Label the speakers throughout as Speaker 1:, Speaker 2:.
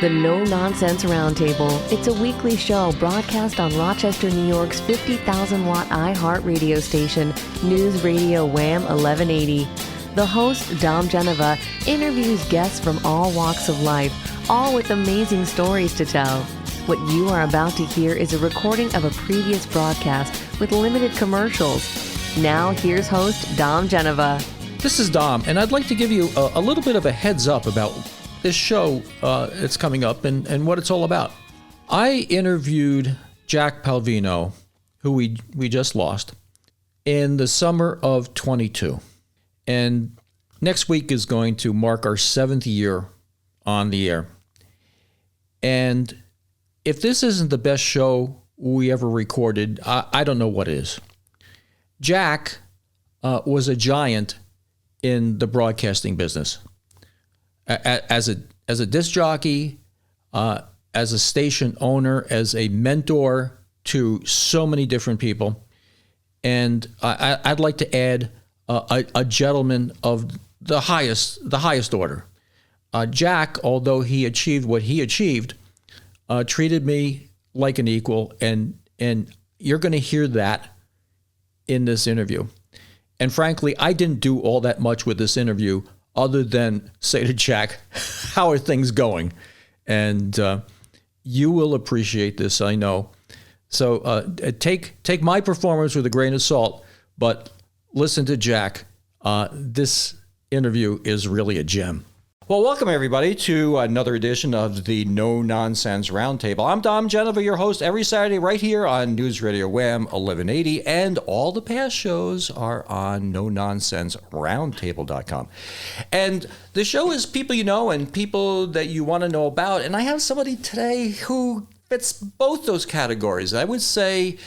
Speaker 1: The No Nonsense Roundtable. It's a weekly show broadcast on Rochester, New York's 50,000-watt iHeart radio station, News Radio Wham 1180. The host, Dom Geneva, interviews guests from all walks of life, all with amazing stories to tell. What you are about to hear is a recording of a previous broadcast with limited commercials. Now, here's host, Dom Geneva.
Speaker 2: This is Dom, and I'd like to give you a little bit of a heads up about this show that's coming up and what it's all about. I interviewed Jack Palvino, who we just lost, in the summer of 22. And next week is going to mark our 7th year on the air. And if this isn't the best show we ever recorded, I don't know what is. Jack was a giant in the broadcasting business. As a disc jockey, as a station owner, as a mentor to so many different people. And I'd like to add a gentleman of the highest order. Jack, although he achieved what he achieved, treated me like an equal, and you're going to hear that in this interview. And frankly, I didn't do all that much with this interview other than say to Jack, how are things going? And you will appreciate this, I know. So take my performance with a grain of salt, but listen to Jack. This interview is really a gem. Well, welcome everybody to another edition of the No Nonsense Roundtable. I'm Dom Geneva, your host, every Saturday right here on News Radio Wham 1180, and all the past shows are on NoNonsenseRoundtable.com. And the show is people you know and people that you want to know about, and I have somebody today who fits both those categories. I would say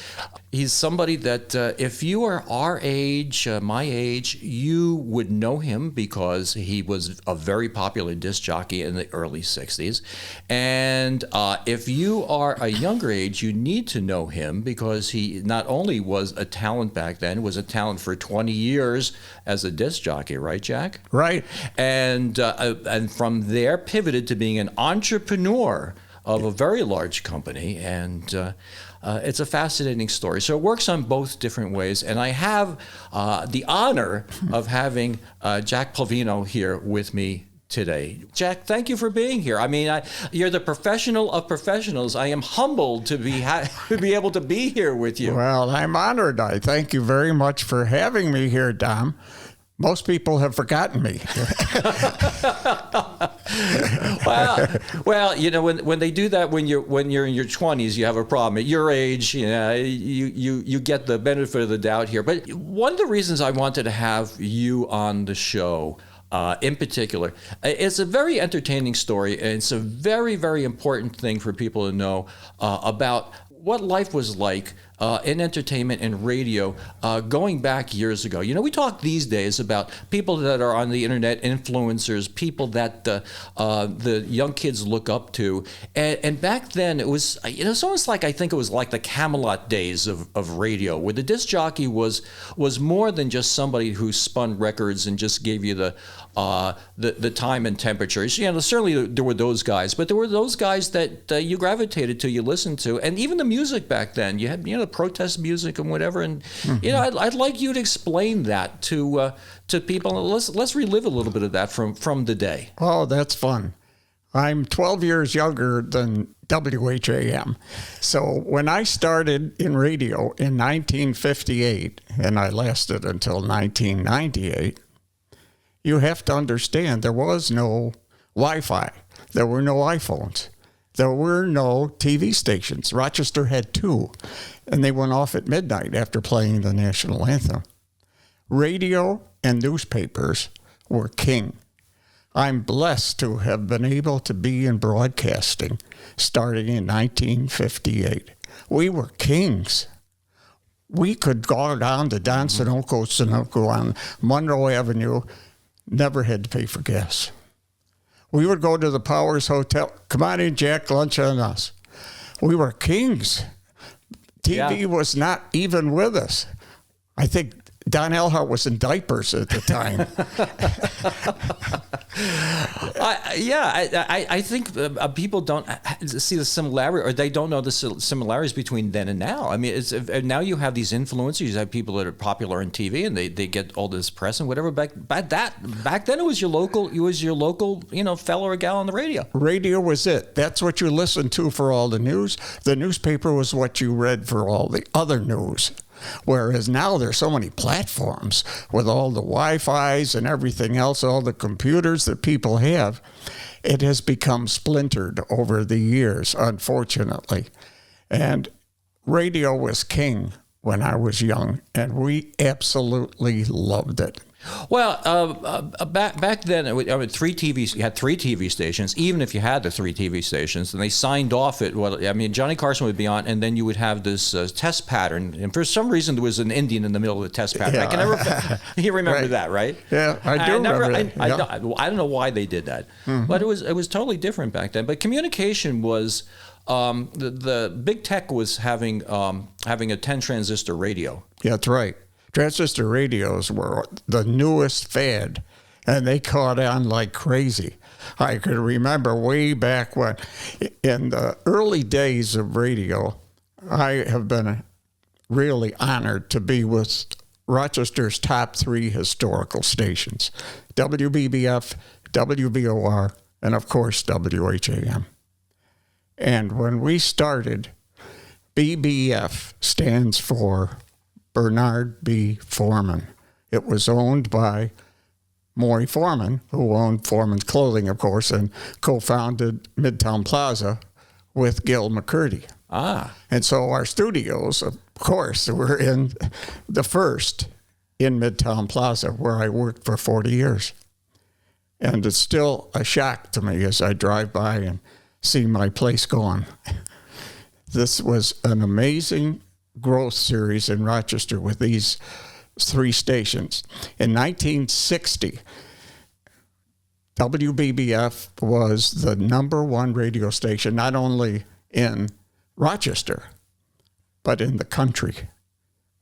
Speaker 2: he's somebody that if you are our age, my age, you would know him because he was a very popular disc jockey in the early 60s. And if you are a younger age, you need to know him because he not only was a talent back then, was a talent for 20 years as a disc jockey, right, Jack?
Speaker 3: Right.
Speaker 2: And from there pivoted to being an entrepreneur of a very large company, and it's a fascinating story. So it works on both different ways, and I have the honor of having Jack Palvino here with me today. Jack, thank you for being here. I mean, you're the professional of professionals. I am humbled to be able to be here with you.
Speaker 3: Well, I'm honored. I thank you very much for having me here, Dom. Most people have forgotten me.
Speaker 2: well, you know, when they do that when you're in your 20s, you have a problem. At your age, you know, you get the benefit of the doubt here. But one of the reasons I wanted to have you on the show, in particular, it's a very entertaining story, and it's a very, very important thing for people to know about what life was like in entertainment and radio going back years ago. You know, we talk these days about people that are on the internet, influencers, people that the young kids look up to. And back then it was, you know, it's almost like, I think it was like the Camelot days of radio, where the disc jockey was more than just somebody who spun records and just gave you the time and temperatures. You know, certainly there were those guys, but there were those guys that you gravitated to, you listened to, and even the music back then. You had, you know, protest music and whatever, and you know, I'd like you to explain that to people. Let's relive a little bit of that from the day.
Speaker 3: Oh, that's fun. I'm 12 years younger than WHAM. So when I started in radio in 1958, and I lasted until 1998, you have to understand there was no Wi-Fi. There were no iPhones. There were no TV stations. Rochester had 2, and they went off at midnight after playing the national anthem. Radio and newspapers were king. I'm blessed to have been able to be in broadcasting starting in 1958. We were kings. We could go down to Don Sunoco on Monroe Avenue, never had to pay for gas. We would go to the Powers Hotel. Come on in, Jack, lunch on us. We were kings. TV was not even with us. I think Don Elhart was in diapers at the time.
Speaker 2: I think people don't see the similarity, or they don't know the similarities between then and now. I mean, now you have these influencers, you have people that are popular on TV, and they get all this press and whatever. Back then, it was your local, fella or gal on the radio.
Speaker 3: Radio was it. That's what you listened to for all the news. The newspaper was what you read for all the other news. Whereas now there's so many platforms with all the Wi-Fi's and everything else, all the computers that people have, it has become splintered over the years, unfortunately. And radio was king when I was young, and we absolutely loved it.
Speaker 2: Well, back then, you had three TV stations, even if you had the three TV stations, and they signed off it. Well, I mean, Johnny Carson would be on, and then you would have this test pattern, and for some reason there was an Indian in the middle of the test pattern.
Speaker 3: Yeah.
Speaker 2: You remember that, right?
Speaker 3: Yeah, I do remember that.
Speaker 2: I don't know why they did that, but it was totally different back then. But communication was, the big tech was having a 10 transistor radio.
Speaker 3: Yeah, that's right. Transistor radios were the newest fad, and they caught on like crazy. I could remember way back when, in the early days of radio, I have been really honored to be with Rochester's top 3 historical stations, WBBF, WBOR, and of course WHAM. And when we started, BBF stands for Bernard B. Foreman. It was owned by Maury Foreman, who owned Foreman's Clothing, of course, and co-founded Midtown Plaza with Gil McCurdy. And so our studios, of course, were in the first in Midtown Plaza, where I worked for 40 years. And it's still a shock to me as I drive by and see my place gone. This was an amazing growth series in Rochester with these 3 stations. In 1960, WBBF was the #1 radio station, not only in Rochester, but in the country.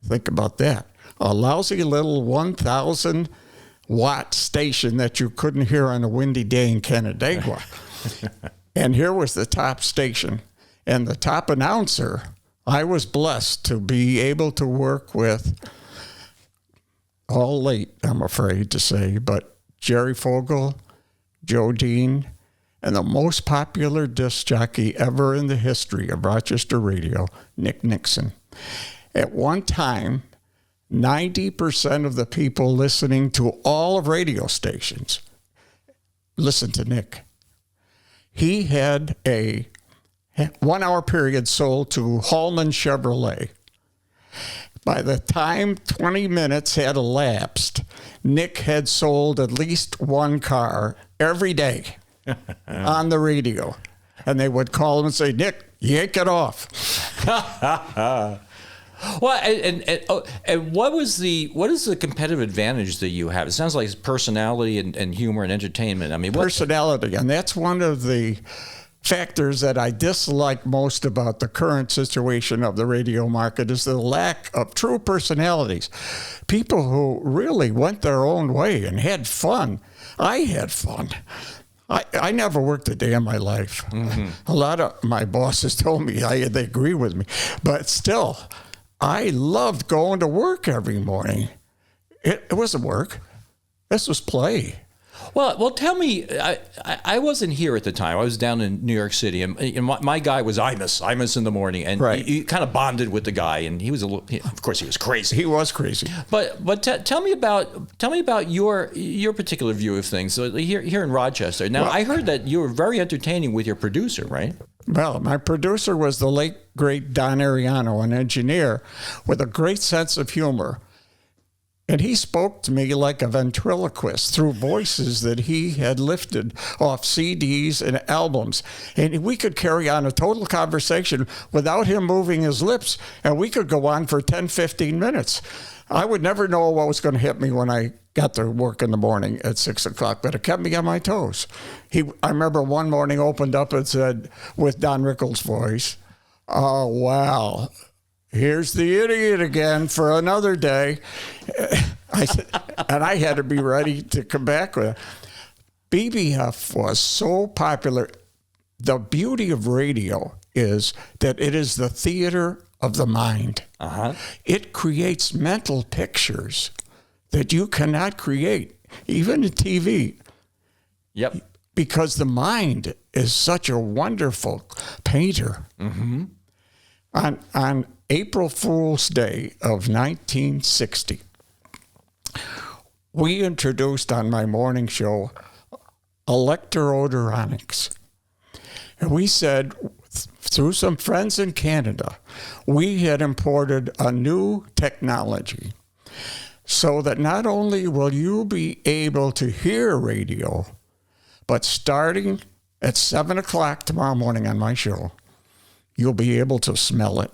Speaker 3: Think about that. A lousy little 1,000-watt station that you couldn't hear on a windy day in Canandaigua. And here was the top station. And the top announcer, I was blessed to be able to work with, all late, I'm afraid to say, but Jerry Fogel, Joe Dean, and the most popular disc jockey ever in the history of Rochester radio, Nick Nixon. At one time, 90% of the people listening to all of radio stations listened to Nick. He had a 1-hour period sold to Hallman Chevrolet. By the time 20 minutes had elapsed, Nick had sold at least 1 car every day on the radio. And they would call him and say, "Nick, yank it off."
Speaker 2: Well, and what is the competitive advantage that you have? It sounds like it's personality and humor and entertainment. I mean,
Speaker 3: personality, and that's one of the factors that I dislike most about the current situation of the radio market is the lack of true personalities. People who really went their own way and had fun. I had fun. I never worked a day in my life. Mm-hmm. A lot of my bosses told me they agree with me, but still, I loved going to work every morning. It wasn't work. This was play.
Speaker 2: Well, tell me, I wasn't here at the time. I was down in New York City, and my guy was Imus in the morning, and
Speaker 3: right.
Speaker 2: he kind of bonded with the guy, and he was of course, he was crazy.
Speaker 3: He was crazy.
Speaker 2: But tell me about your particular view of things. So here in Rochester. Now, I heard that you were very entertaining with your producer, right?
Speaker 3: Well, my producer was the late, great Don Ariano, an engineer with a great sense of humor. And he spoke to me like a ventriloquist through voices that he had lifted off CDs and albums. And we could carry on a total conversation without him moving his lips, and we could go on for 10, 15 minutes. I would never know what was going to hit me when I got to work in the morning at 6 o'clock, but it kept me on my toes. I remember one morning opened up and said, with Don Rickles' voice, "Oh, wow. here's the idiot again for another day. And I had to be ready to come back with it. BBF was so popular. The beauty of radio is that it is the theater of the mind. It creates mental pictures that you cannot create, even in TV.
Speaker 2: Yep.
Speaker 3: Because the mind is such a wonderful painter.
Speaker 2: Mm-hmm.
Speaker 3: On April Fool's Day of 1960, we introduced on my morning show electroodoronics. And we said, through some friends in Canada, we had imported a new technology so that not only will you be able to hear radio, but starting at 7 o'clock tomorrow morning on my show, you'll be able to smell it.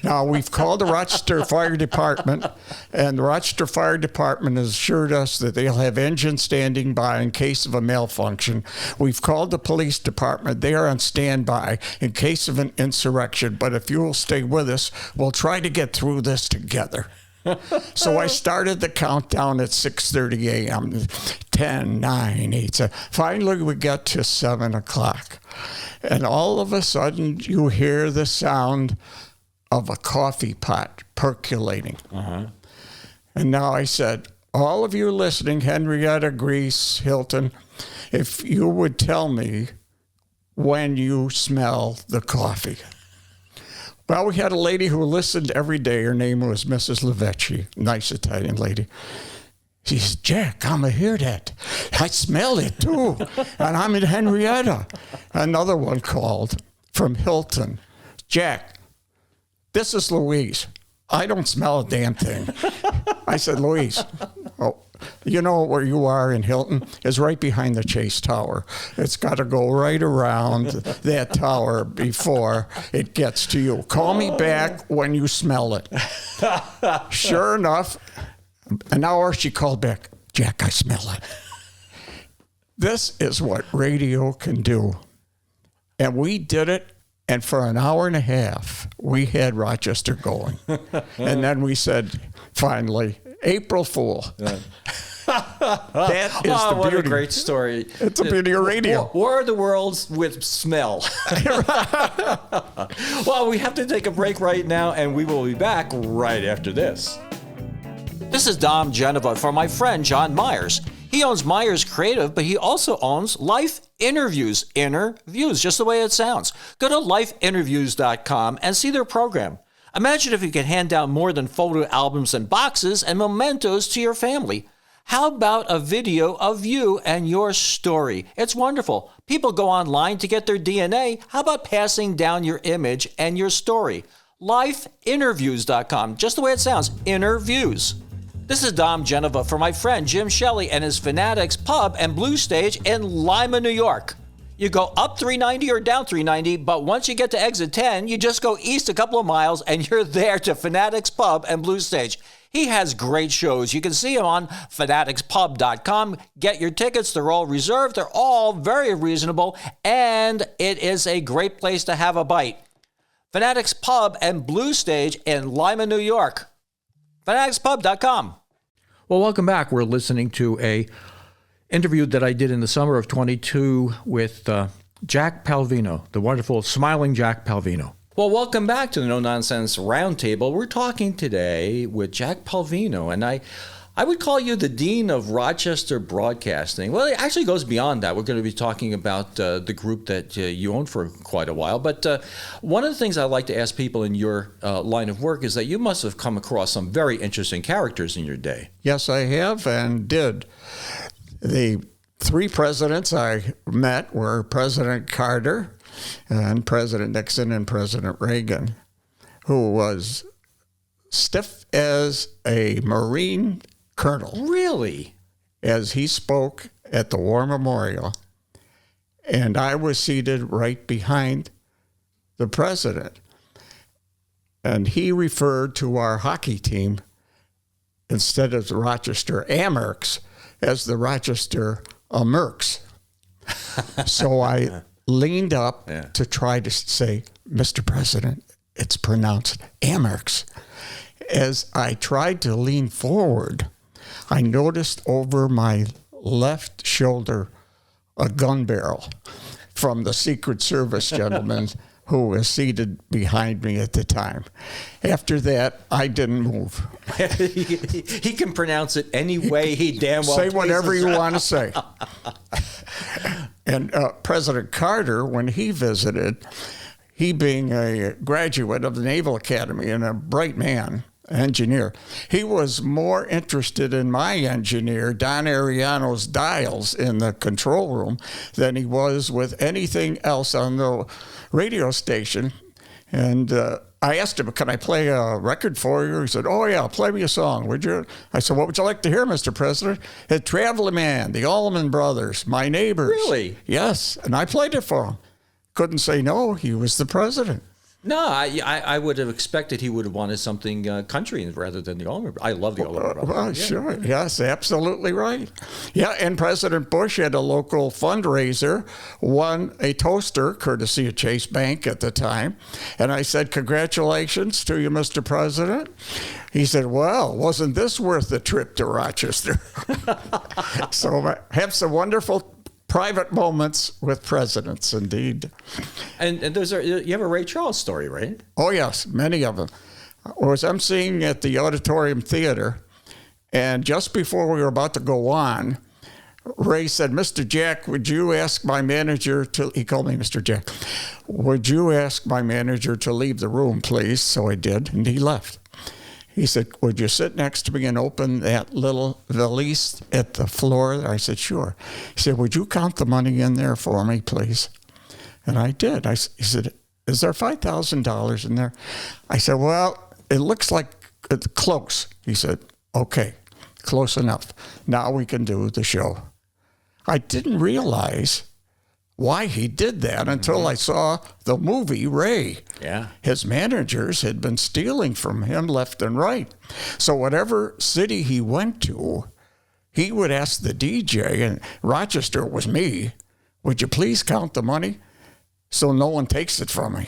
Speaker 3: Now, we've called the Rochester Fire Department, and the Rochester Fire Department has assured us that they'll have engines standing by in case of a malfunction. We've called the police department. They are on standby in case of an insurrection. But if you will stay with us, we'll try to get through this together. So I started the countdown at 6:30 a.m., 10, 9, 8. So finally, we got to 7 o'clock. And all of a sudden, you hear the sound of a coffee pot percolating. And now I said, all of you listening, Henrietta, Grease, Hilton, if you would tell me when you smell the coffee. Well, we had a lady who listened every day. Her name was Mrs. Lavecchi, nice Italian lady. She said, Jack, I'm a hear that. I smell it too. And I'm in Henrietta. Another one called from Hilton. Jack, this is Louise. I don't smell a damn thing. I said, Louise, oh, you know where you are in Hilton is right behind the Chase Tower. It's got to go right around that tower before it gets to you. Call me back when you smell it. Sure enough, an hour she called back, Jack, I smell it. This is what radio can do. And we did it. And for an hour and a half, we had Rochester going. And then we said, finally, April Fool. That is the beauty.
Speaker 2: What a great story.
Speaker 3: It's the beauty of radio.
Speaker 2: War of the Worlds with smell. Well, we have to take a break right now, and we will be back right after this. This is Dom Genova for my friend John Myers. He owns Myers Creative, but he also owns Life Interviews. Interviews, just the way it sounds. Go to lifeinterviews.com and see their program. Imagine if you could hand down more than photo albums and boxes and mementos to your family. How about a video of you and your story? It's wonderful. People go online to get their DNA. How about passing down your image and your story? Lifeinterviews.com, just the way it sounds, interviews. This is Dom Genova for my friend Jim Shelley and his Fanatics Pub and Blue Stage in Lima, New York. You go up 390 or down 390, but once you get to exit 10, you just go east a couple of miles and you're there to Fanatics Pub and Blue Stage. He has great shows. You can see him on fanaticspub.com. Get your tickets. They're all reserved. They're all very reasonable, and it is a great place to have a bite. Fanatics Pub and Blue Stage in Lima, New York. Fanaticspub.com. Well, welcome back. We're listening to a interview that I did in the summer of 22 with Jack Palvino, the wonderful smiling Jack Palvino. Well, welcome back to the No Nonsense Roundtable. We're talking today with Jack Palvino, and I would call you the Dean of Rochester Broadcasting. Well, it actually goes beyond that. We're going to be talking about the group that you owned for quite a while. But one of the things I like to ask people in your line of work is that you must have come across some very interesting characters in your day.
Speaker 3: Yes, I have and did. The three presidents I met were President Carter and President Nixon and President Reagan, who was stiff as a Marine colonel.
Speaker 2: Really?
Speaker 3: As he spoke at the War Memorial, and I was seated right behind the president. And he referred to our hockey team, instead of the Rochester Amerks, as the Rochester Amerks. So I leaned up to try to say, Mr. President, it's pronounced Amerks. As I tried to lean forward, I noticed over my left shoulder a gun barrel from the Secret Service gentleman who was seated behind me at the time. After that, I didn't move.
Speaker 2: He can pronounce it any way he damn well
Speaker 3: say
Speaker 2: pleases.
Speaker 3: Whatever you want to say. And President Carter, when he visited, he being a graduate of the Naval Academy and a bright man, engineer, he was more interested in my engineer, Don Ariano's dials in the control room, than he was with anything else on the radio station. And I asked him, can I play a record for you? He said, oh, yeah, play me a song, would you? I said, what would you like to hear, Mr. President? The Traveling Man, the Allman Brothers, My Neighbors.
Speaker 2: Really?
Speaker 3: Yes, and I played it for him. Couldn't say no. He was the president.
Speaker 2: No, I would have expected he would have wanted something country rather than the Allman. I love the Allman Brothers.
Speaker 3: Well, sure. Yes, absolutely right. Yeah, and President Bush had a local fundraiser, won a toaster, courtesy of Chase Bank at the time. And I said, congratulations to you, Mr. President. He said, well, wasn't this worth the trip to Rochester? So have some wonderful private moments with presidents, indeed.
Speaker 2: And you have a Ray Charles story, right?
Speaker 3: Oh, yes, many of them. I was emceeing at the Auditorium Theater, and just before we were about to go on, Ray said, Mr. Jack, would you ask my manager to, he called me Mr. Jack, would you ask my manager to leave the room, please? So I did, and he left. He said, would you sit next to me and open that little valise at the floor? I said, sure. He said, would you count the money in there for me, please? And I did. He said, is there $5,000 in there? I said, well, it looks like it's close. He said, okay, close enough. Now we can do the show. I didn't realize why he did that until I saw the movie Ray.
Speaker 2: Yeah.
Speaker 3: His managers had been stealing from him left and right. So whatever city he went to, he would ask the DJ, and Rochester was me, would you please count the money so no one takes it from me?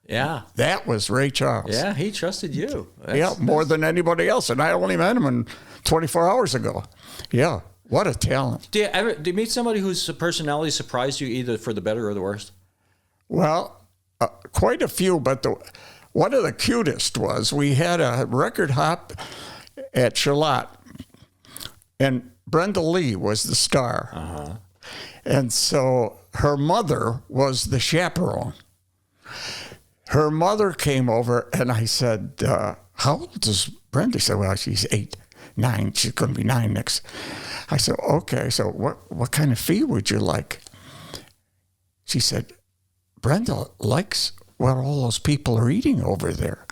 Speaker 2: Yeah.
Speaker 3: That was Ray Charles.
Speaker 2: Yeah, he trusted you.
Speaker 3: More than anybody else. And I only met him 24 hours ago. Yeah. What a talent.
Speaker 2: Do you meet somebody whose personality surprised you either for the better or the worst?
Speaker 3: Well, quite a few, but one of the cutest was we had a record hop at Charlotte, and Brenda Lee was the star.
Speaker 2: Uh-huh.
Speaker 3: And so her mother was the chaperone. Her mother came over, and I said, how old is Brenda? She said, well, she's 8, 9. She's going to be 9 next. I said, okay, so what kind of fee would you like? She said, Brenda likes what all those people are eating over there.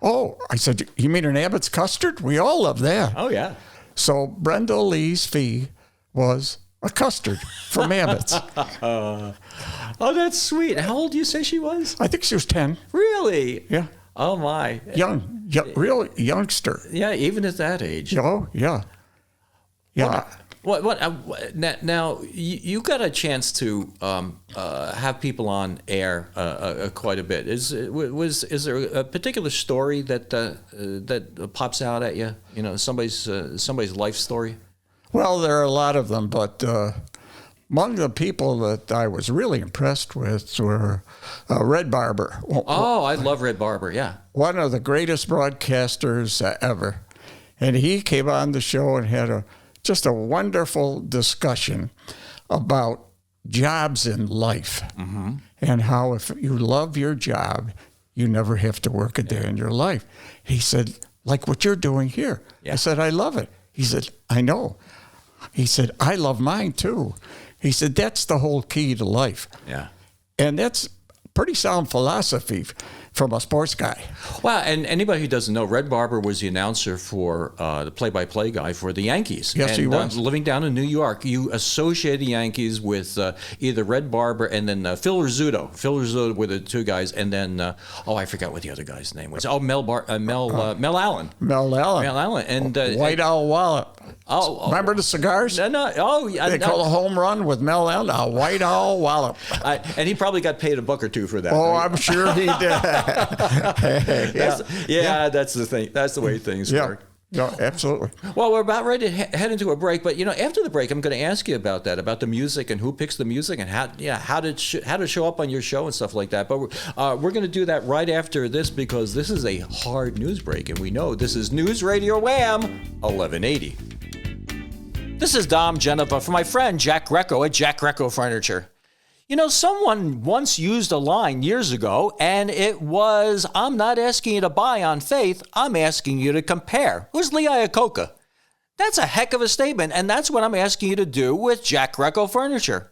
Speaker 3: Oh, I said, you mean an Abbott's custard? We all love that.
Speaker 2: Oh, yeah.
Speaker 3: So Brenda Lee's fee was a custard from Abbott's.
Speaker 2: Oh, that's sweet. How old do you say she was?
Speaker 3: I think she was 10.
Speaker 2: Really?
Speaker 3: Yeah.
Speaker 2: Oh, my.
Speaker 3: Young real youngster.
Speaker 2: Yeah, even at that age.
Speaker 3: Oh, yeah. Yeah.
Speaker 2: Now you got a chance to have people on air quite a bit. Is there a particular story that pops out at you? You know, somebody's life story.
Speaker 3: Well, there are a lot of them, but among the people that I was really impressed with were Red Barber.
Speaker 2: Oh, I love Red Barber. Yeah,
Speaker 3: one of the greatest broadcasters ever, and he came on the show and had just a wonderful discussion about jobs in life, and how if you love your job, you never have to work a day in your life. He said, like what you're doing here. Yeah. I said, I love it. He said, I know. He said, I love mine too. He said, that's the whole key to life.
Speaker 2: Yeah.
Speaker 3: And that's pretty sound philosophy from a sports guy.
Speaker 2: Well, and anybody who doesn't know, Red Barber was the announcer for the play-by-play guy for the Yankees.
Speaker 3: Yes, he was.
Speaker 2: Living down in New York, you associate the Yankees with either Red Barber and then Phil Rizzuto. Phil Rizzuto were the two guys, and then I forgot what the other guy's name was. Oh, Mel Allen.
Speaker 3: Mel Allen.
Speaker 2: Mel Allen and
Speaker 3: White Owl Wallop.
Speaker 2: Oh,
Speaker 3: remember the cigars?
Speaker 2: No. Oh, yeah.
Speaker 3: They call a home run with Mel Allen a White Owl Wallop.
Speaker 2: And he probably got paid $1 or $2 for that.
Speaker 3: Oh,
Speaker 2: right?
Speaker 3: I'm sure he did.
Speaker 2: That's the thing. That's the way things work.
Speaker 3: No, absolutely.
Speaker 2: Well, we're about ready to head into a break, but after the break, I'm going to ask you about that, about the music and who picks the music and how to show up on your show and stuff like that. But we're going to do that right after this, because this is a hard news break, and we know this is News Radio Wham 1180. This is Dom Genova for my friend Jack Greco at Jack Greco Furniture. Someone once used a line years ago, and it was, "I'm not asking you to buy on faith, I'm asking you to compare." Who's Lee Iacocca? That's a heck of a statement, and that's what I'm asking you to do with Jack Greco Furniture.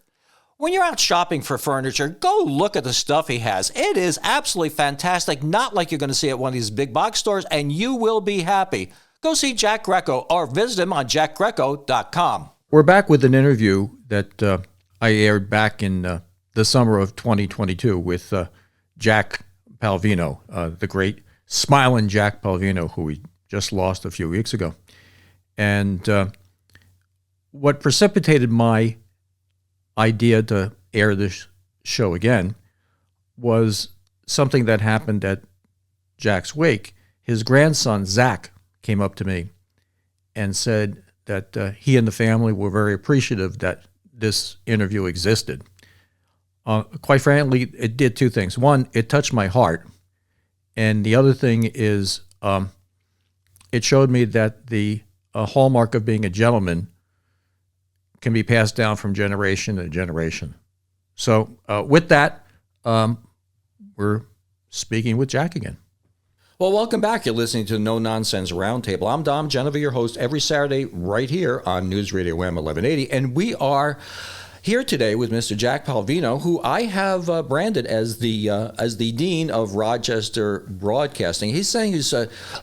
Speaker 2: When you're out shopping for furniture, go look at the stuff he has. It is absolutely fantastic, not like you're going to see at one of these big box stores, and you will be happy. Go see Jack Greco or visit him on jackgreco.com. We're back with an interview that I aired back in the summer of 2022 with Jack Palvino, the great Smilin Jack Palvino, who we just lost a few weeks ago. And what precipitated my idea to air this show again was something that happened at Jack's wake. His grandson, Zach, came up to me and said that he and the family were very appreciative that this interview existed. Quite frankly, it did two things. One, it touched my heart. And the other thing is it showed me that the hallmark of being a gentleman can be passed down from generation to generation. So with that, we're speaking with Jack again. Well, welcome back. You're listening to No Nonsense Roundtable. I'm Dom Genova, your host, every Saturday right here on News Radio Wham 1180. And we are here today with Mr. Jack Palvino, who I have branded as the Dean of Rochester Broadcasting. He's saying he's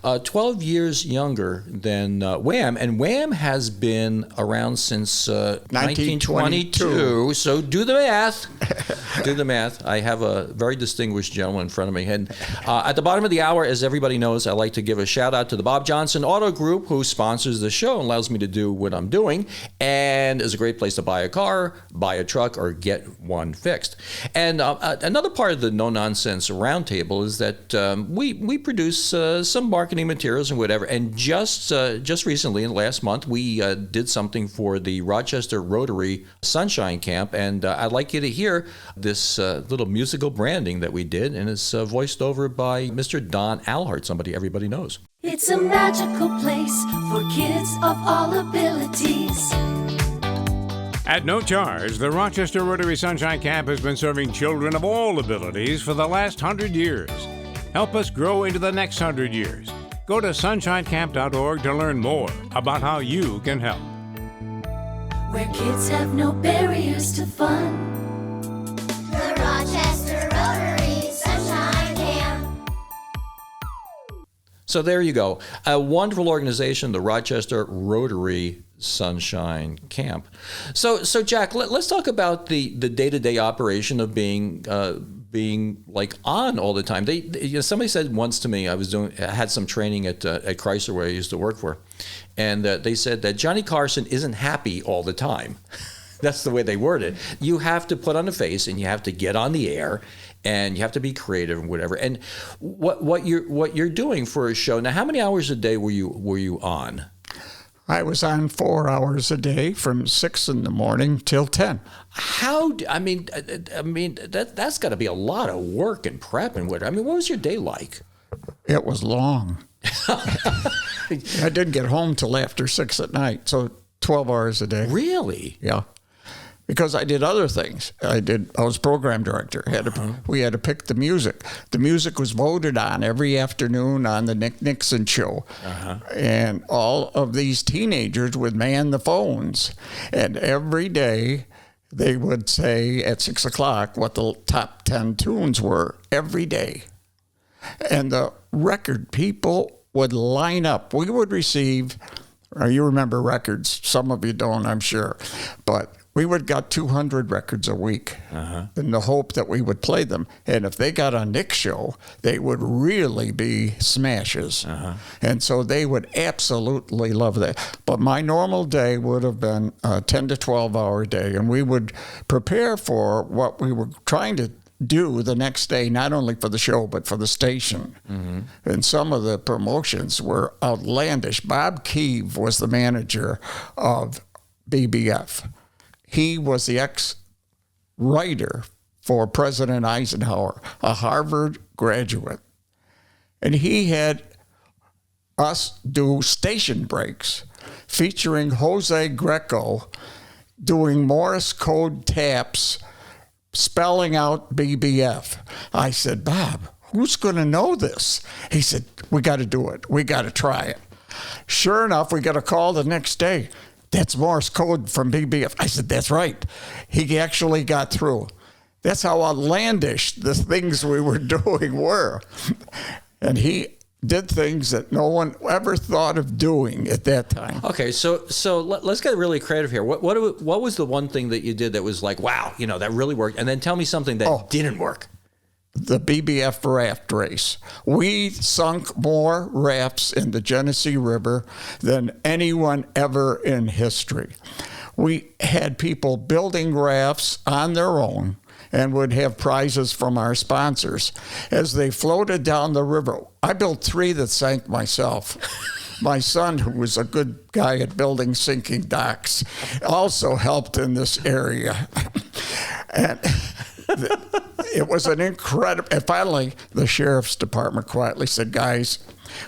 Speaker 2: 12 years younger than Wham, and Wham has been around since 1922. So do the math. Do the math. I have a very distinguished gentleman in front of me. And at the bottom of the hour, as everybody knows, I like to give a shout out to the Bob Johnson Auto Group, who sponsors the show and allows me to do what I'm doing, and is a great place to buy a car, buy a truck, or get one fixed. And another part of the No Nonsense Roundtable is that we produce some marketing materials and whatever. And just recently, in last month, we did something for the Rochester Rotary Sunshine Camp, and I'd like you to hear this little musical branding that we did, and it's voiced over by Mr. Don Alhart, somebody everybody knows.
Speaker 4: It's a magical place for kids of all abilities.
Speaker 5: At no charge, the Rochester Rotary Sunshine Camp has been serving children of all abilities for the last 100 years. Help us grow into the next 100 years. Go to sunshinecamp.org to learn more about how you can help.
Speaker 4: Where kids have no barriers to fun. The Rochester Rotary Sunshine Camp.
Speaker 2: So there you go. A wonderful organization, the Rochester Rotary Sunshine Camp. So Jack, let's talk about the day-to-day operation of being like on all the time. Somebody said once to me, I had some training at Chrysler where I used to work for, and they said that Johnny Carson isn't happy all the time. That's the way they worded it. You have to put on a face, and you have to get on the air, and you have to be creative and whatever. And what you're doing for a show now? How many hours a day were you on?
Speaker 3: I was on 4 hours a day from 6 in the morning till 10.
Speaker 2: That's got to be a lot of work and prep and what. I mean, what was your day like?
Speaker 3: It was long. I didn't get home till after 6 at night, so 12 hours a day.
Speaker 2: Really?
Speaker 3: Yeah. Because I did other things. I was program director. We had to pick the music. The music was voted on every afternoon on the Nick Nixon show. And all of these teenagers would man the phones. And every day they would say at 6 o'clock what the top 10 tunes were every day. And the record people would line up. We would receive, you remember records. Some of you don't, I'm sure. But we would got 200 records a week in the hope that we would play them. And if they got on Nick's show, they would really be smashes. And so they would absolutely love that. But my normal day would have been a 10 to 12 hour day. And we would prepare for what we were trying to do the next day, not only for the show, but for the station. And some of the promotions were outlandish. Bob Keeve was the manager of BBF. He was the ex-writer for President Eisenhower, a Harvard graduate. And he had us do station breaks featuring Jose Greco doing Morse code taps, spelling out BBF. I said, Bob, who's going to know this? He said, we got to do it. We got to try it. Sure enough, we got a call the next day. That's Morse code from BBF. I said, that's right. He actually got through. That's how outlandish the things we were doing were. And he did things that no one ever thought of doing at that time.
Speaker 2: Okay, so let's get really creative here. What was the one thing that you did that was like, wow, that really worked? And then tell me something that didn't work.
Speaker 3: The BBF raft race. We sunk more rafts in the Genesee River than anyone ever in history. We had people building rafts on their own and would have prizes from our sponsors. As they floated down the river, I built 3 that sank myself. My son, who was a good guy at building sinking docks, also helped in this area. And it was an incredible, and finally the sheriff's department quietly said, guys,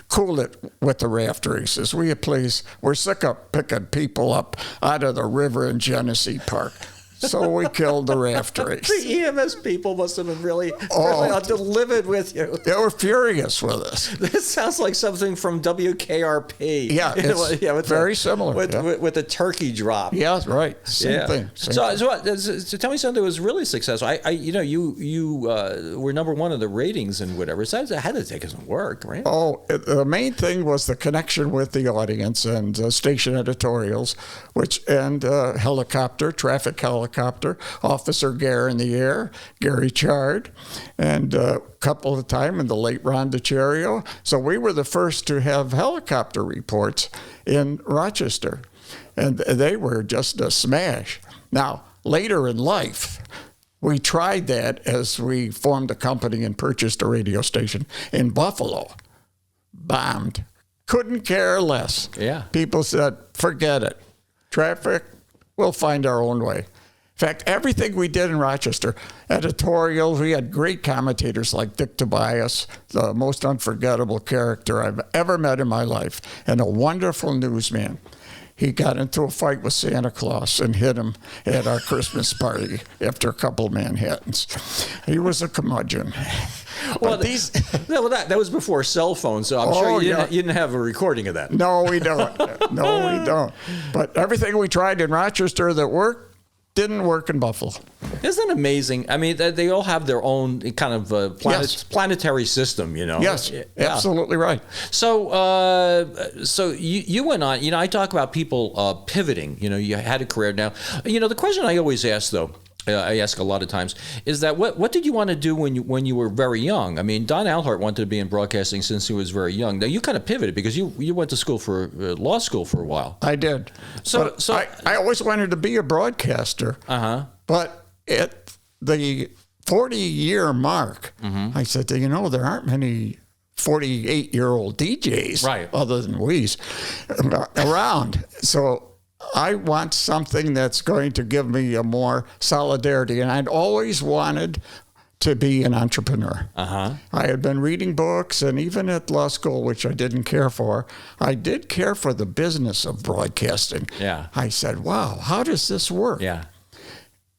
Speaker 3: cool it with the raft races, will you please? We're sick of picking people up out of the river in Genesee Park. So we killed the raft race.
Speaker 2: The EMS people must have been really delivered with you.
Speaker 3: They were furious with us.
Speaker 2: This sounds like something from WKRP.
Speaker 3: Yeah, it's very similar.
Speaker 2: With the turkey drop.
Speaker 3: Yeah, right. Same thing.
Speaker 2: So tell me something that was really successful. You were number 1 in the ratings and whatever. So it had to take some work, right?
Speaker 3: Oh, the main thing was the connection with the audience and station editorials, and traffic helicopter, Officer Gare in the air, Gary Chard, and a couple of times in the late Ron DiCerio. So we were the first to have helicopter reports in Rochester, and they were just a smash. Now, later in life, we tried that as we formed a company and purchased a radio station in Buffalo. Bombed. Couldn't care less.
Speaker 2: Yeah.
Speaker 3: People said, forget it. Traffic, we'll find our own way. In fact, everything we did in Rochester, editorials, we had great commentators like Dick Tobias, the most unforgettable character I've ever met in my life, and a wonderful newsman. He got into a fight with Santa Claus and hit him at our Christmas party after a couple of Manhattans. He was a curmudgeon.
Speaker 2: Well, that was before cell phones, so I'm sure you didn't have a recording of that.
Speaker 3: No, we don't. No, we don't. But everything we tried in Rochester that worked didn't work in Buffalo.
Speaker 2: Isn't it amazing? I mean, they all have their own kind of planetary system,
Speaker 3: Yes, absolutely right.
Speaker 2: So you went on. I talk about people pivoting. You had a career. Now, the question I always ask, though, I ask a lot of times, is that what did you want to do when you were very young? I mean, Don Alhart wanted to be in broadcasting since he was very young. Now, you kind of pivoted because you went to school for law school for a while.
Speaker 3: I did. So I always wanted to be a broadcaster. But at the 40-year mark, I said, there aren't many 48-year-old DJs other than Weeze around. So I want something that's going to give me a more solidarity. And I'd always wanted to be an entrepreneur. I had been reading books, and even at law school, which I didn't care for, I did care for the business of broadcasting.
Speaker 2: Yeah.
Speaker 3: I said, wow, how does this work?
Speaker 2: Yeah.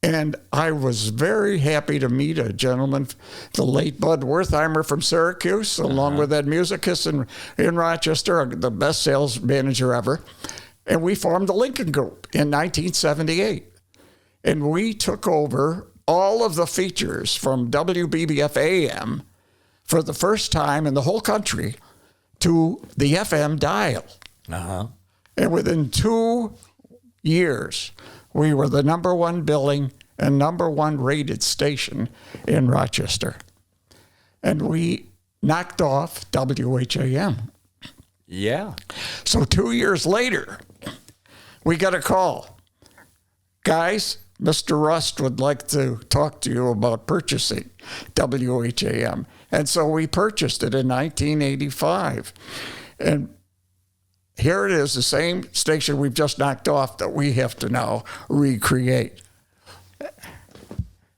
Speaker 3: And I was very happy to meet a gentleman, the late Bud Wertheimer from Syracuse, along with Ed Musicus in Rochester, the best sales manager ever. And we formed the Lincoln Group in 1978. And we took over all of the features from WBBF AM for the first time in the whole country to the FM dial. And within 2 years, we were the #1 billing and #1 rated station in Rochester. And we knocked off WHAM.
Speaker 2: Yeah.
Speaker 3: So 2 years later, we got a call. Guys, Mr. Rust would like to talk to you about purchasing WHAM. And so we purchased it in 1985. And here it is, the same station we've just knocked off that we have to now recreate.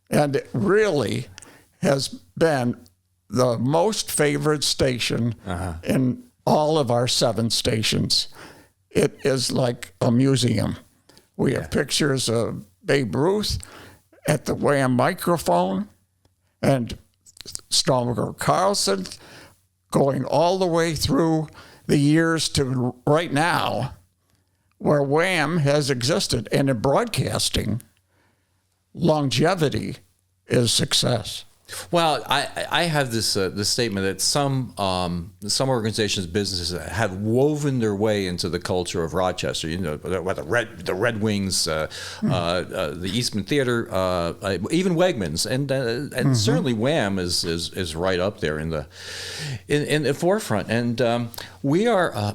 Speaker 3: And it really has been the most favored station in all of our 7 stations. It is like a museum. We have pictures of Babe Ruth at the Wham microphone and Stronger Carlson going all the way through the years to right now where Wham has existed. And in broadcasting, longevity is success.
Speaker 2: Well, I have this statement that some organizations, businesses have woven their way into the culture of Rochester. You know, the Red Wings, the Eastman Theater, even Wegmans, and certainly Wham is right up there in the forefront. And we are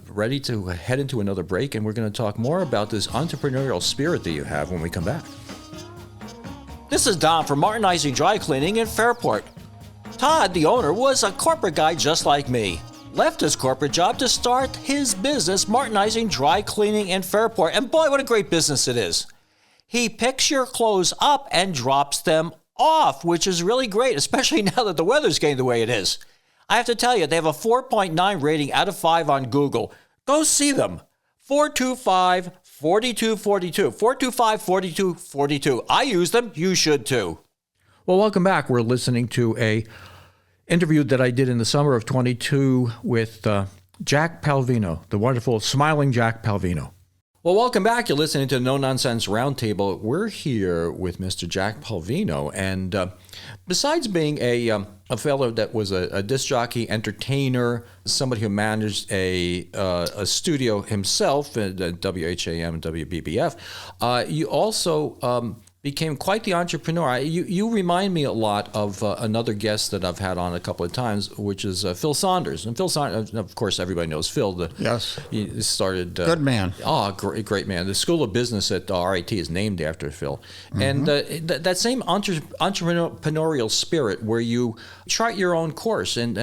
Speaker 2: ready to head into another break, and we're going to talk more about this entrepreneurial spirit that you have when we come back.
Speaker 6: This is Don from Martinizing Dry Cleaning in Fairport. Todd, the owner, was a corporate guy just like me. Left his corporate job to start his business, Martinizing Dry Cleaning in Fairport. And boy, what a great business it is. He picks your clothes up and drops them off, which is really great, especially now that the weather's getting the way it is. I have to tell you, they have a 4.9 rating out of 5 on Google. Go see them. 425-4242. 425-4242. I use them. You should too.
Speaker 2: Well, welcome back. We're listening to a interview that I did in the summer of 22 with Jack Palvino, the wonderful Smiling Jack Palvino. Well, welcome back. You're listening to the No Nonsense Roundtable. We're here with Mr. Jack Palvino, and besides being a fellow that was a disc jockey, entertainer, somebody who managed a studio himself at WHAM and WBBF, you also became quite the entrepreneur. You remind me a lot of another guest that I've had on a couple of times, which is Phil Saunders. And Phil Saunders, of course, everybody knows Phil.
Speaker 3: Yes.
Speaker 2: He started...
Speaker 3: Good man.
Speaker 2: Oh, great man. The School of Business at RIT is named after Phil. Mm-hmm. And that same entrepreneurial spirit where you chart your own course, and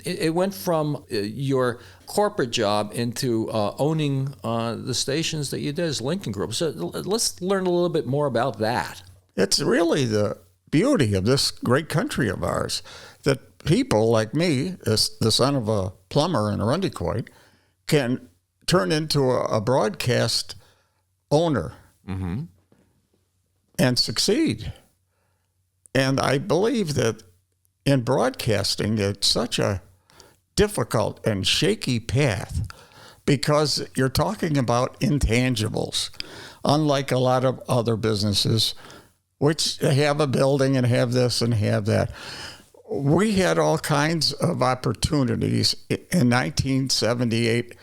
Speaker 2: it went from your corporate job into owning the stations that you did as Lincoln Group. So let's learn a little bit more about that.
Speaker 3: It's really the beauty of this great country of ours that people like me, as the son of a plumber in Arundecoit, can turn into a broadcast owner and succeed. And I believe that in broadcasting, it's such a difficult and shaky path because you're talking about intangibles, unlike a lot of other businesses which have a building and have this and have that. We had all kinds of opportunities in 1978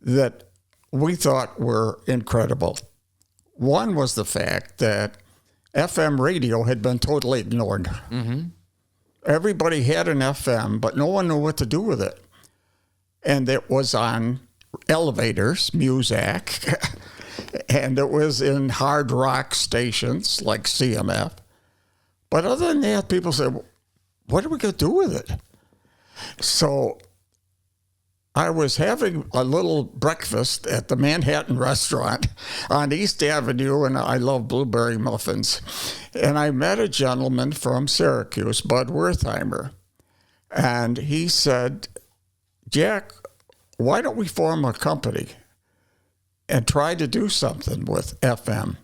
Speaker 3: that we thought were incredible. One was the fact that FM radio had been totally ignored. Mm-hmm. Everybody had an FM, but no one knew what to do with it. And it was on elevators, Muzak, and it was in hard rock stations like CMF. But other than that, people said, what are we going to do with it? So I was having a little breakfast at the Manhattan restaurant on East Avenue, and I love blueberry muffins. And I met a gentleman from Syracuse, Bud Wertheimer, and he said, Jack, why don't we form a company and try to do something with FM?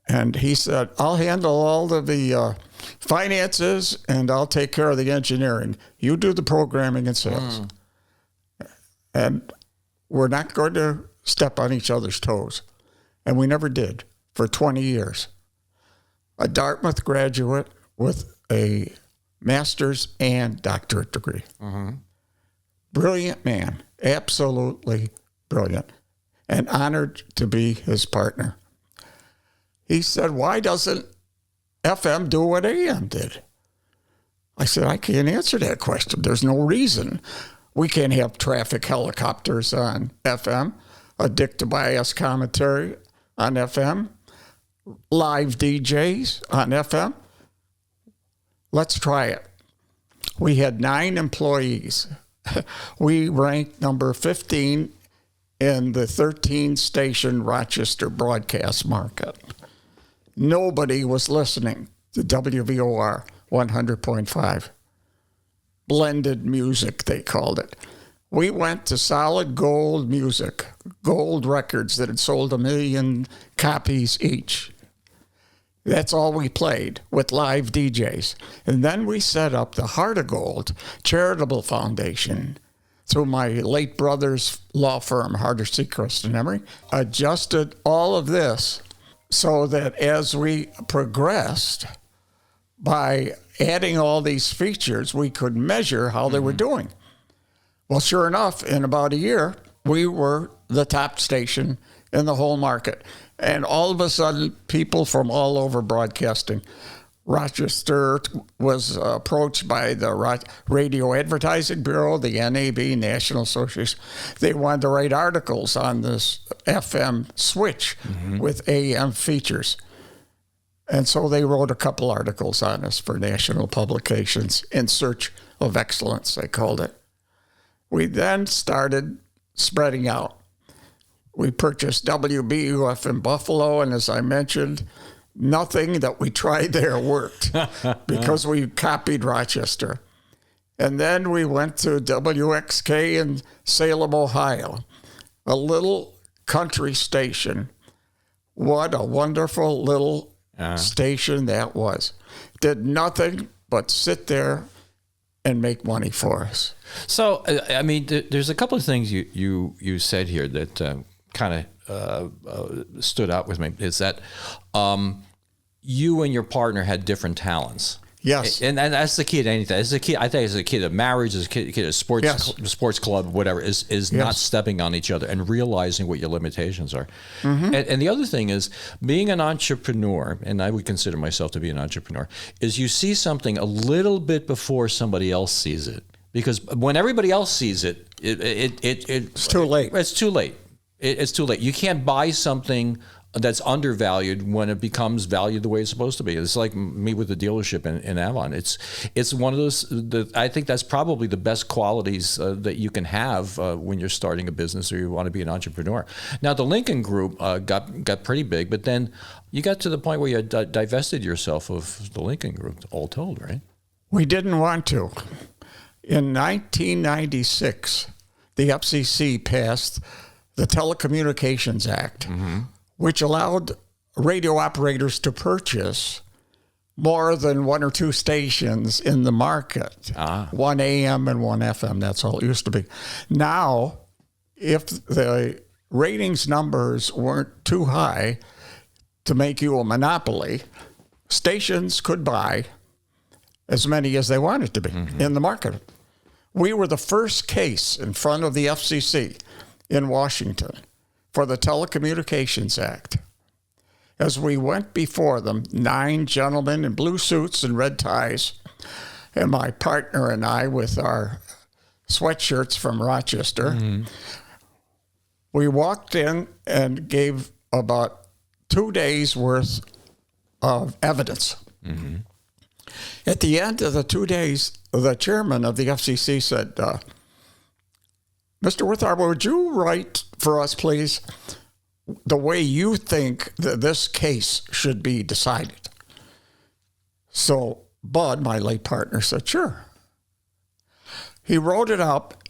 Speaker 3: And he said, I'll handle all of the finances, and I'll take care of the engineering. You do the programming and sales. And we're not going to step on each other's toes. And we never did for 20 years. A Dartmouth graduate with a master's and doctorate degree. Mm-hmm. Brilliant man, absolutely brilliant, and honored to be his partner. He said, why doesn't FM do what AM did? I said, I can't answer that question. There's no reason. We can't have traffic helicopters on FM, a Dick Tobias commentary on FM. live DJs on FM. Let's try it. We had 9 employees. We ranked number 15 in the 13-station Rochester broadcast market. Nobody was listening to WVOR 100.5. Blended music, they called it. We went to solid gold music, gold records that had sold 1 million copies each. That's all we played with live DJs. And then we set up the Heart of Gold Charitable Foundation through my late brother's law firm, Harder, Seacrest and Emery, adjusted all of this so that as we progressed by adding all these features, we could measure how they were doing. Well, sure enough, in about a year, we were the top station in the whole market. And all of a sudden, people from all over broadcasting. Rochester was approached by the Radio Advertising Bureau, the NAB, National Association. They wanted to write articles on this FM switch with AM features. And so they wrote a couple articles on us for national publications, In Search of Excellence, they called it. We then started spreading out. We purchased WBUF in Buffalo, and as I mentioned, nothing that we tried there worked because we copied Rochester. And then we went to WXK in Salem, Ohio, a little country station. What a wonderful little station that was. Did nothing but sit there and make money for us.
Speaker 2: So, I mean, there's a couple of things you said here that kind of stood out with me. Is that you and your partner had different talents.
Speaker 3: Yes.
Speaker 2: And that's the key to anything. It's the key, I think, as a key to marriage, as a key to sports club, whatever, is not stepping on each other and realizing what your limitations are. And the other thing is, being an entrepreneur, and I would consider myself to be an entrepreneur, is you see something a little bit before somebody else sees it. Because when everybody else sees it,
Speaker 3: it's too late.
Speaker 2: It's too late. It's too late. You can't buy something that's undervalued when it becomes valued the way it's supposed to be. It's like me with the dealership in Avon. It's one of those. I think that's probably the best qualities that you can have when you're starting a business or you want to be an entrepreneur. Now, the Lincoln Group got pretty big, but then you got to the point where you divested yourself of the Lincoln Group, all told, right?
Speaker 3: We didn't want to. In 1996, the FCC passed the Telecommunications Act, which allowed radio operators to purchase more than 1 or 2 stations in the market. 1 AM and 1 FM, that's all it used to be. Now, if the ratings numbers weren't too high to make you a monopoly, stations could buy as many as they wanted to be in the market. We were the first case in front of the FCC in Washington for the Telecommunications Act. As we went before them, 9 gentlemen in blue suits and red ties, and my partner and I with our sweatshirts from Rochester, we walked in and gave about 2 days' worth of evidence. At the end of the 2 days, the chairman of the FCC said, Mr. Witharba, would you write for us, please, the way you think that this case should be decided? So Bud, my late partner, said, sure. He wrote it up,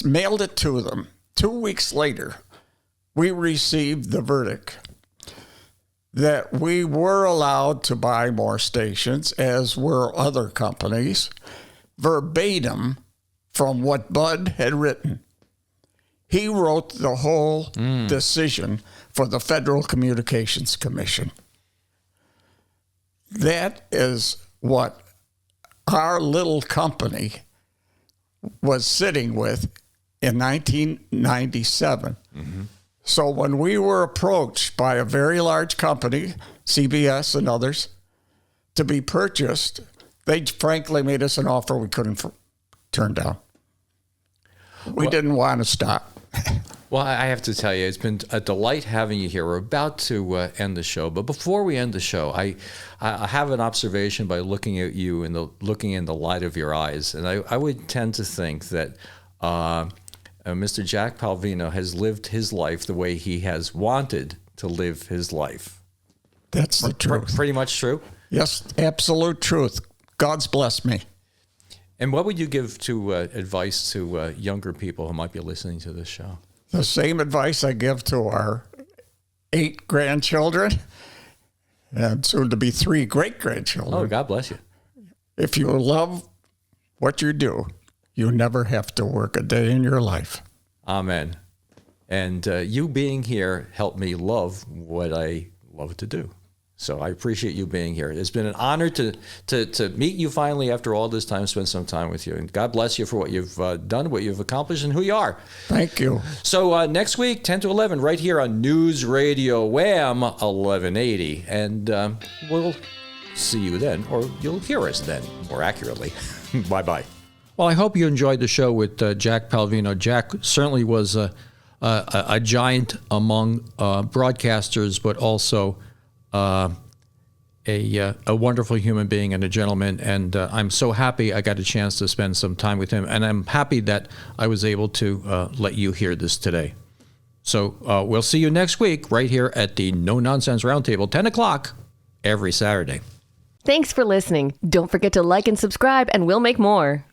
Speaker 3: mailed it to them. 2 weeks later, we received the verdict that we were allowed to buy more stations, as were other companies, verbatim from what Bud had written. He wrote the whole decision for the Federal Communications Commission. That is what our little company was sitting with in 1997. So when we were approached by a very large company, CBS and others, to be purchased, they frankly made us an offer we couldn't turn down. We didn't want to stop.
Speaker 2: Well, I have to tell you, it's been a delight having you here. We're about to end the show, but before we end the show, I have an observation by looking at you and looking in the light of your eyes, and I would tend to think that Mr. Jack Palvino has lived his life the way he has wanted to live his life.
Speaker 3: That's the truth.
Speaker 2: Pretty much true?
Speaker 3: Yes, absolute truth. God's blessed me.
Speaker 2: And what would you give to advice to younger people who might be listening to this show?
Speaker 3: The same advice I give to our 8 grandchildren and soon to be 3 great-grandchildren.
Speaker 2: Oh, God bless you.
Speaker 3: If you love what you do, you never have to work a day in your life.
Speaker 2: Amen. And you being here helped me love what I love to do. So I appreciate you being here. It's been an honor to meet you finally after all this time, spend some time with you. And God bless you for what you've done, what you've accomplished, and who you are.
Speaker 3: Thank you.
Speaker 2: So next week, 10 to 11, right here on News Radio Wham 1180. And we'll see you then, or you'll hear us then, more accurately. Bye-bye. Well, I hope you enjoyed the show with Jack Palvino. Jack certainly was a giant among broadcasters, but also a wonderful human being and a gentleman, and I'm so happy I got a chance to spend some time with him, and I'm happy that I was able to let you hear this today. So we'll see you next week right here at the No Nonsense Roundtable, 10 o'clock every Saturday.
Speaker 1: Thanks for listening. Don't forget to like and subscribe, and we'll make more.